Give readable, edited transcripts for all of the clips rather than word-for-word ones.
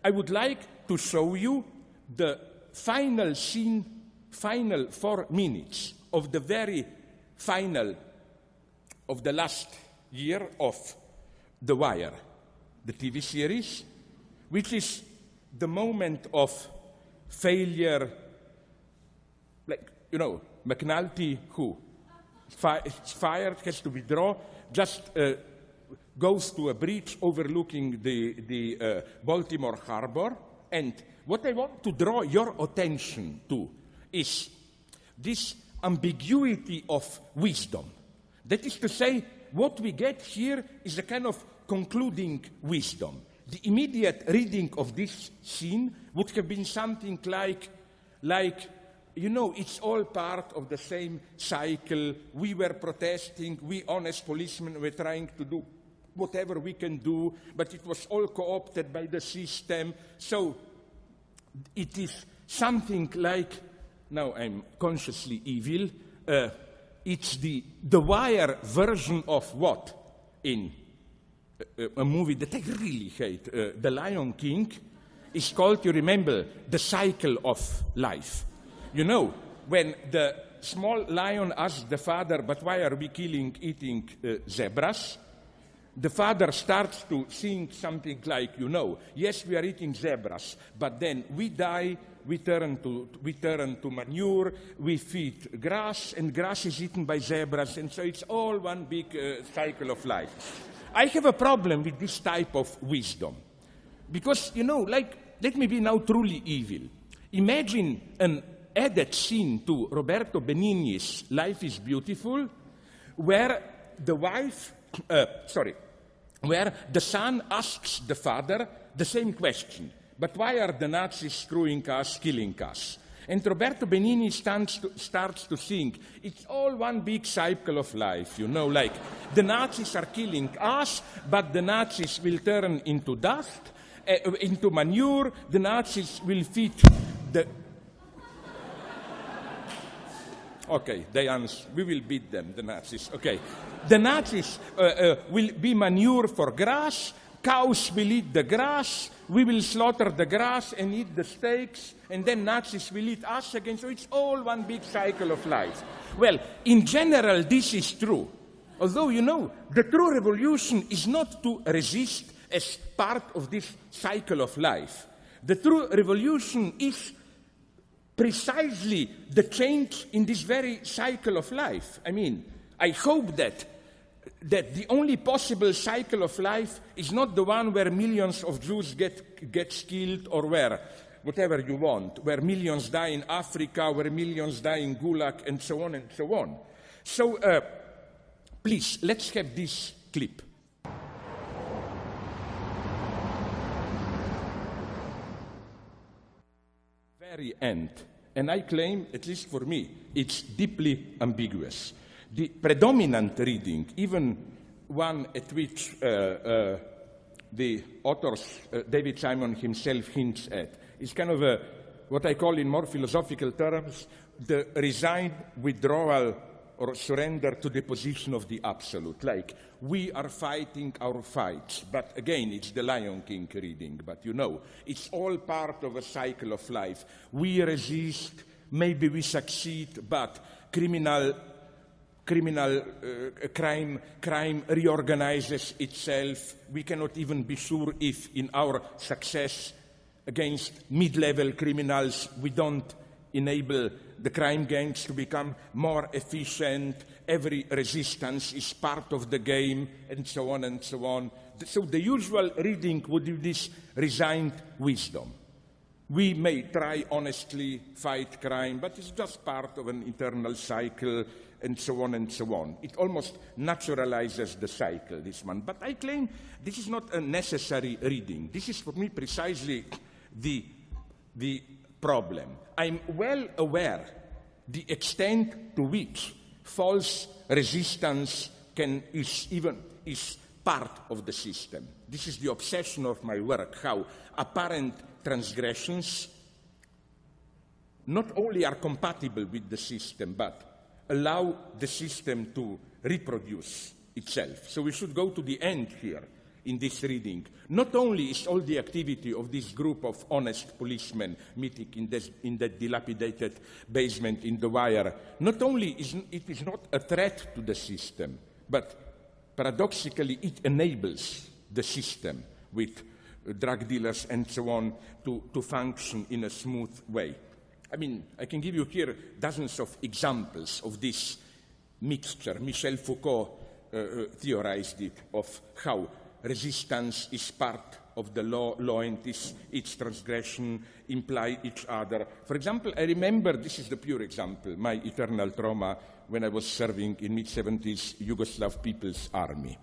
I would like to show you the final scene, final 4 minutes of the very final of the last year of The Wire, the TV series, which is the moment of failure, like, you know, McNulty, who is fired, has to withdraw, just goes to a bridge overlooking the Baltimore harbor. And what I want to draw your attention to is this ambiguity of wisdom. That is to say, what we get here is a kind of concluding wisdom. The immediate reading of this scene would have been something like, you know, it's all part of the same cycle. We were protesting, we honest policemen were trying to do whatever we can do, but it was all co-opted by the system. So it is something like, now I'm consciously evil, it's the Wire version of what? In a movie that I really hate, The Lion King, is called, you remember, The Cycle of Life. You know, when the small lion asks the father, but why are we eating zebras? The father starts to sing something like, you know, yes, we are eating zebras, but then we die, we turn to manure, we feed grass, and grass is eaten by zebras, and so it's all one big cycle of life. I have a problem with this type of wisdom, because, you know, like, let me be now truly evil. Imagine an added scene to Roberto Benigni's Life is Beautiful, where the where the son asks the father the same question, but why are the Nazis screwing us, killing us? And Roberto Benigni starts to sing, it's all one big cycle of life, you know, like the Nazis are killing us, but the Nazis will turn into dust, into manure, the Nazis will feed the... Okay, they answer, we will beat them, the Nazis. Okay, the Nazis will be manure for grass, cows will eat the grass, we will slaughter the grass and eat the steaks, and then Nazis will eat us again. So it's all one big cycle of life. Well, in general, this is true. Although, you know, the true revolution is not to resist as part of this cycle of life. The true revolution is precisely the change in this very cycle of life. I mean, I hope that the only possible cycle of life is not the one where millions of Jews get killed, or where, whatever you want, where millions die in Africa, where millions die in Gulag, and so on and so on. So, please, let's have this clip. Very end. And I claim, at least for me, it's deeply ambiguous. The predominant reading, even one at which the authors, David Simon himself, hints at, is kind of what I call in more philosophical terms, the resigned withdrawal or surrender to the position of the absolute. Like, we are fighting our fights, but again, it's the Lion King reading, but you know, it's all part of a cycle of life. We resist, maybe we succeed, but crime reorganizes itself. We cannot even be sure if in our success against mid-level criminals we don't enable the crime gangs to become more efficient. Every resistance is part of the game, and so on and so on. So the usual reading would be this resigned wisdom. We may try honestly fight crime, but it's just part of an internal cycle, and so on and so on. It almost naturalizes the cycle, this one. But I claim this is not a necessary reading. This is, for me, precisely the problem. I'm well aware the extent to which false resistance is part of the system. This is the obsession of my work, how apparent transgressions not only are compatible with the system, but allow the system to reproduce itself. So we should go to the end here. in this reading. Not only is all the activity of this group of honest policemen meeting in that dilapidated basement in the wire, not only is it not a threat to the system, but paradoxically it enables the system with drug dealers and so on to function in a smooth way. I mean, I can give you here dozens of examples of this mixture. Michel Foucault theorized it, of how resistance is part of the law and its transgression imply each other. For example, I remember, this is the pure example, my eternal trauma when I was serving in mid-70s Yugoslav People's Army.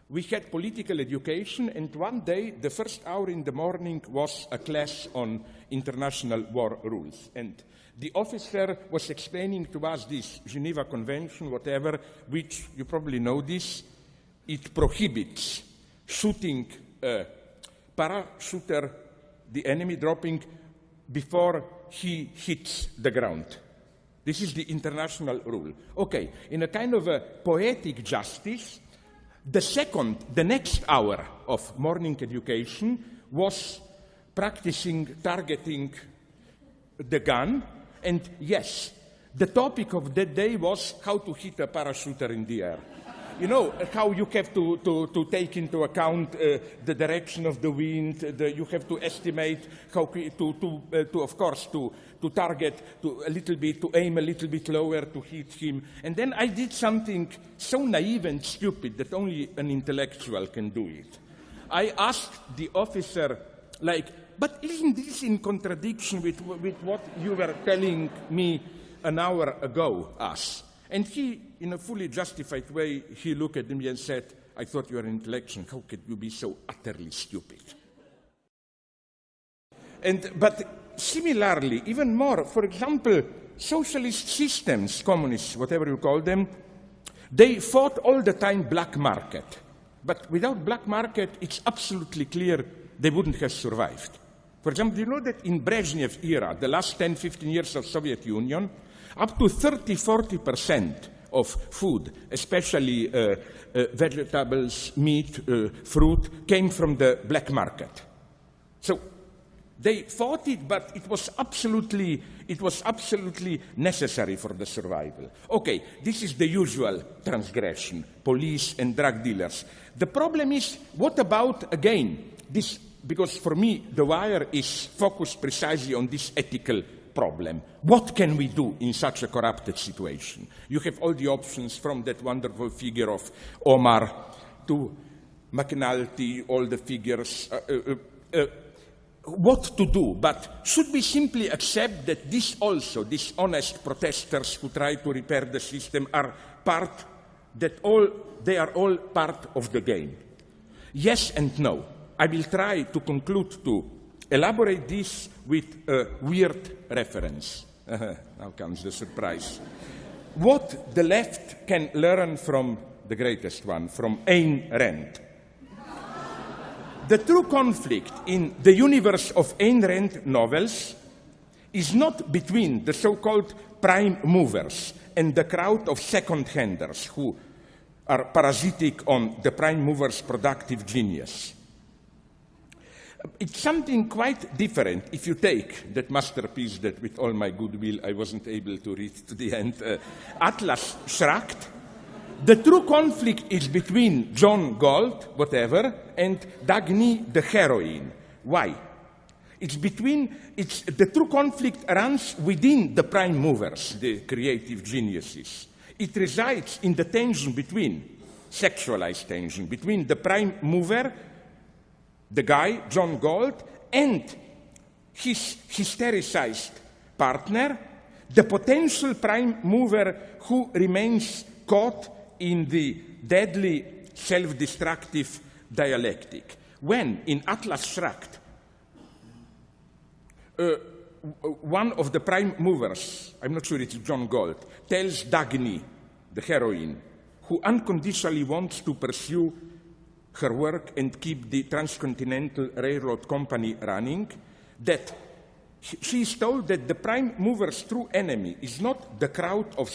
We had political education, and one day, the first hour in the morning was a class on international war rules. And the officer was explaining to us this Geneva Convention, whatever, which, you probably know this, it prohibits shooting a parachuter, the enemy dropping, before he hits the ground. This is the international rule. Okay, in a kind of a poetic justice, the next hour of morning education was practicing targeting the gun, and yes, the topic of that day was how to hit a parachuter in the air. You know, how you have to take into account the direction of the wind, you have to estimate how to target a little bit, to aim a little bit lower to hit him. And then I did something so naive and stupid that only an intellectual can do it. I asked the officer, but isn't this in contradiction with what you were telling me an hour ago, us? And he, in a fully justified way, he looked at me and said, I thought you were an intellectual. How could you be so utterly stupid? But similarly, even more, for example, socialist systems, communists, whatever you call them, they fought all the time black market. But without black market, it's absolutely clear they wouldn't have survived. For example, you know that in Brezhnev era, the last 10, 15 years of Soviet Union, up to 30-40% of food, especially vegetables, meat, fruit, came from the black market. So they fought it, but it was absolutely necessary for the survival. Okay, this is the usual transgression, police and drug dealers. The problem is, what about, again, this, because for me, The Wire is focused precisely on this ethical problem. What can we do in such a corrupted situation? You have all the options, from that wonderful figure of Omar to McNulty, all the figures, what to do. But should we simply accept that these honest protesters who try to repair the system are they are all part of the game? Yes and no. I will try to conclude to elaborate this with a weird reference. Now comes the surprise. What the left can learn from the greatest one, from Ayn Rand. The true conflict in the universe of Ayn Rand novels is not between the so-called prime movers and the crowd of second-handers who are parasitic on the prime movers' productive genius. It's something quite different if you take that masterpiece that, with all my goodwill, I wasn't able to read to the end, Atlas Shrugged. The true conflict is between John Galt, whatever, and Dagny the heroine. Why? The true conflict runs within the prime movers, the creative geniuses. It resides in the tension sexualized tension, between the prime mover, the guy, John Galt, and his hystericized partner, the potential prime mover who remains caught in the deadly self-destructive dialectic. When, in Atlas Shrugged, one of the prime movers, I'm not sure it's John Galt, tells Dagny, the heroine, who unconditionally wants to pursue her work and keep the Transcontinental Railroad Company running, that she is told that the prime mover's true enemy is not the crowd of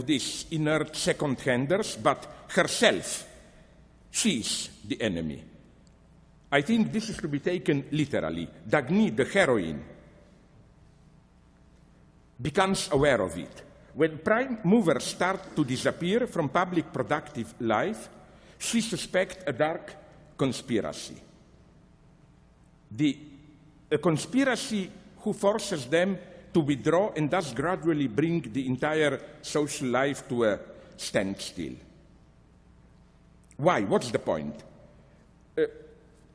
these inert second-handers, but herself. She is the enemy. I think this is to be taken literally. Dagny, the heroine, becomes aware of it. When prime movers start to disappear from public productive life, she suspects a dark conspiracy. A conspiracy who forces them to withdraw and thus gradually bring the entire social life to a standstill. Why? What's the point?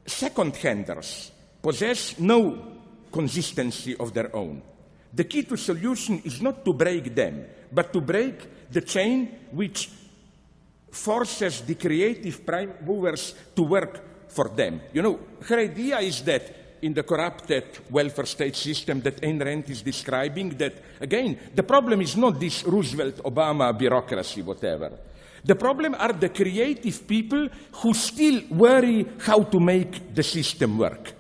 Second-handers possess no consistency of their own. The key to solution is not to break them, but to break the chain which forces the creative prime movers to work for them. You know, her idea is that in the corrupted welfare state system that Ayn Rand is describing, that, again, the problem is not this Roosevelt-Obama bureaucracy, whatever. The problem are the creative people who still worry how to make the system work,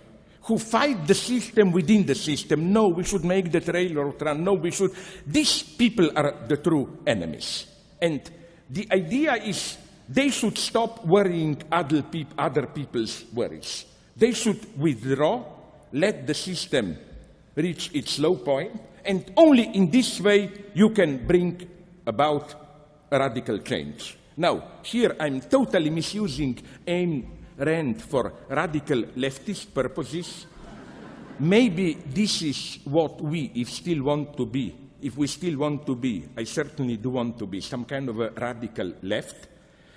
who fight the system within the system. No, we should make the railroad run. No, we should. These people are the true enemies. And the idea is they should stop worrying other people's worries. They should withdraw, let the system reach its low point, and only in this way you can bring about a radical change. Now, here I'm totally misusing Ayn Rand for radical leftist purposes. Maybe this is what we, if we still want to be, I certainly do want to be, some kind of a radical left.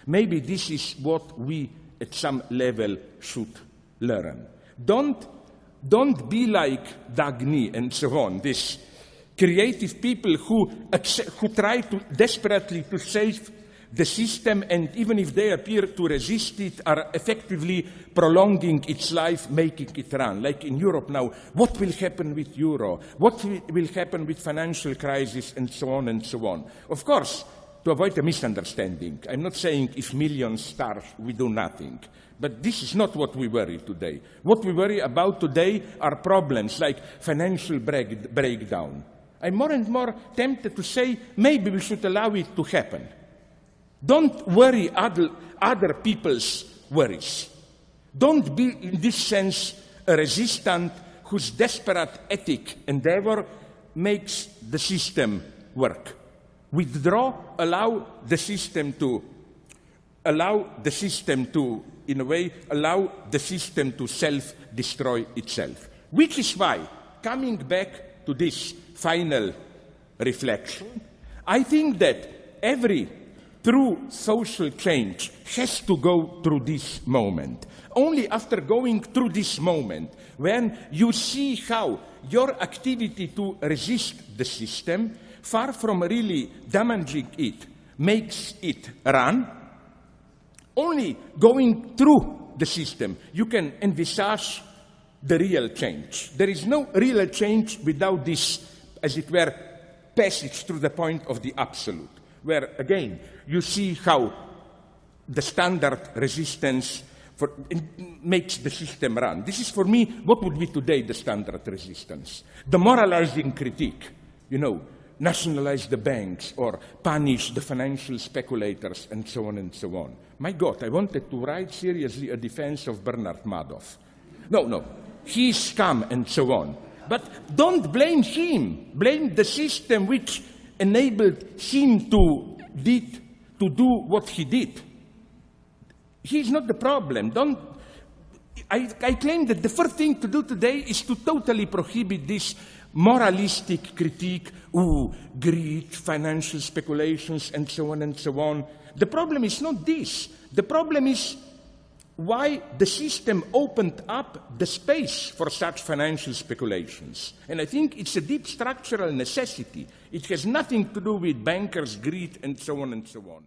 Maybe this is what we, at some level, should learn. Don't be like Dagny and so on, these creative people who try to desperately to save the system, and even if they appear to resist it, are effectively prolonging its life, making it run. Like in Europe now, what will happen with euro? What will happen with financial crisis, and so on and so on? Of course, to avoid a misunderstanding, I'm not saying if millions starve, we do nothing. But this is not what we worry today. What we worry about today are problems like financial breakdown. I'm more and more tempted to say maybe we should allow it to happen. Don't worry other people's worries. Don't be, in this sense, a resistant whose desperate ethic endeavor makes the system work. Withdraw, allow the system to, in a way, allow the system to self-destroy itself. Which is why, coming back to this final reflection, I think that every true social change has to go through this moment. Only after going through this moment, when you see how your activity to resist the system, far from really damaging it, makes it run, only going through the system, you can envisage the real change. There is no real change without this, as it were, passage through the point of the absolute, where, again, you see how the standard resistance makes the system run. This is, for me, what would be today the standard resistance. The moralizing critique, nationalize the banks or punish the financial speculators, and so on and so on. My God, I wanted to write seriously a defense of Bernard Madoff. No, he's scum and so on. But don't blame him. Blame the system which enabled him to do what he did. He's not the problem. I claim that the first thing to do today is to totally prohibit this moralistic critique, greed, financial speculations, and so on and so on. The problem is not this. The problem is why the system opened up the space for such financial speculations. And I think it's a deep structural necessity. It has nothing to do with bankers' greed and so on and so on.